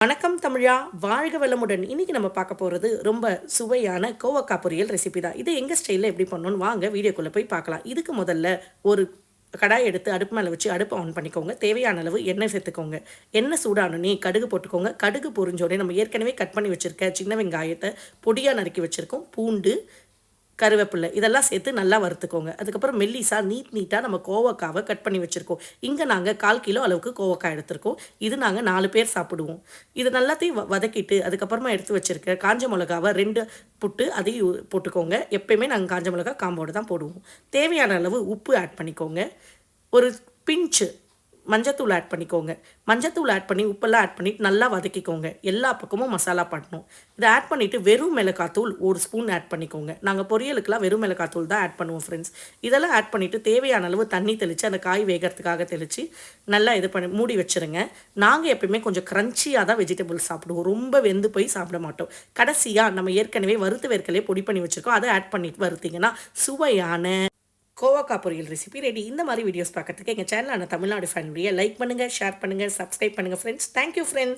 வணக்கம் தமிழா, வாழ்க வளமுடன். இன்னைக்கு நம்ம பார்க்க போகிறது ரொம்ப சுவையான கோவக்காய் பொரியல் ரெசிபி தான். இது எங்கள் ஸ்டைலில் எப்படி பண்ணணும்னு வாங்க வீடியோக்குள்ளே போய் பார்க்கலாம். இதுக்கு முதல்ல ஒரு கடாய் எடுத்து அடுப்பு மேலே வச்சு அடுப்பை ஆன் பண்ணிக்கோங்க. தேவையான அளவு எண்ணெய் சேர்த்துக்கோங்க. எண்ணெய் சூடானோடனே கடுகு போட்டுக்கோங்க. கடுகு பொரிஞ்சோடனே நம்ம ஏற்கனவே கட் பண்ணி வச்சுருக்க சின்ன வெங்காயத்தை பொடியாக நறுக்கி வச்சுருக்கோம், பூண்டு, கருவேப்பிலை இதெல்லாம் சேர்த்து நல்லா வறுத்துக்கோங்க. அதுக்கப்புறம் மெல்லிஸாக நீட்டாக நம்ம கோவக்காவை கட் பண்ணி வச்சுருக்கோம். இங்கே நாங்கள் 1/4 கிலோ அளவுக்கு கோவக்காய் எடுத்திருக்கோம். இது நாங்கள் 4 பேர் சாப்பிடுவோம். இது நல்லாத்தையும் வதக்கிட்டு அதுக்கப்புறமா எடுத்து வச்சுருக்க காஞ்ச மிளகாவை 2 புட்டு அதையும் போட்டுக்கோங்க. எப்பயுமே நாங்கள் காஞ்ச மிளகா காம்போடு தான் போடுவோம். தேவையான அளவு உப்பு ஆட் பண்ணிக்கோங்க. ஒரு பிஞ்சு மஞ்சத்தூள் ஆட் பண்ணிக்கோங்க. மஞ்சத்தூள் ஆட் பண்ணி உப்பெல்லாம் ஆட் பண்ணிவிட்டு நல்லா வதக்கிக்கோங்க. எல்லா பக்கமும் மசாலா பண்ணணும். இதை ஆட் பண்ணிவிட்டு வெறும் மிளகாத்தூள் 1 ஸ்பூன் ஆட் பண்ணிக்கோங்க. நாங்கள் பொரியலுக்கெல்லாம் வெறும் மிளகாத்தூள் தான் ஆட் பண்ணுவோம் ஃப்ரெண்ட்ஸ். இதெல்லாம் ஆட் பண்ணிவிட்டு தேவையான அளவு தண்ணி தெளித்து அந்த காய் வேகிறதுக்காக தெளித்து நல்லா இது பண்ணி மூடி வச்சுருங்க. நாங்கள் எப்பயுமே கொஞ்சம் க்ரன்ச்சியாக தான் வெஜிடபிள்ஸ் சாப்பிடுவோம். ரொம்ப வெந்து போய் சாப்பிட மாட்டோம். கடைசியாக நம்ம ஏற்கனவே வறுத்து வேர்க்கலையே பொடி பண்ணி வச்சுருக்கோம், அதை ஆட் பண்ணிட்டு வறுத்திங்கன்னா சுவையான கோவக்காய் பொரியல் ரெசிபி ரெடி. இந்த மாதிரி வீடியோஸ் பார்க்கறதுக்கு எங்கள் சேனலான தமிழ்நாடு ஃபேமிலியை லைக் பண்ணுங்கள், ஷேர் பண்ணுங்கள், சப்ஸ்கிரைப் பண்ணுங்கள் ஃப்ரெண்ட்ஸ். Thank you friends.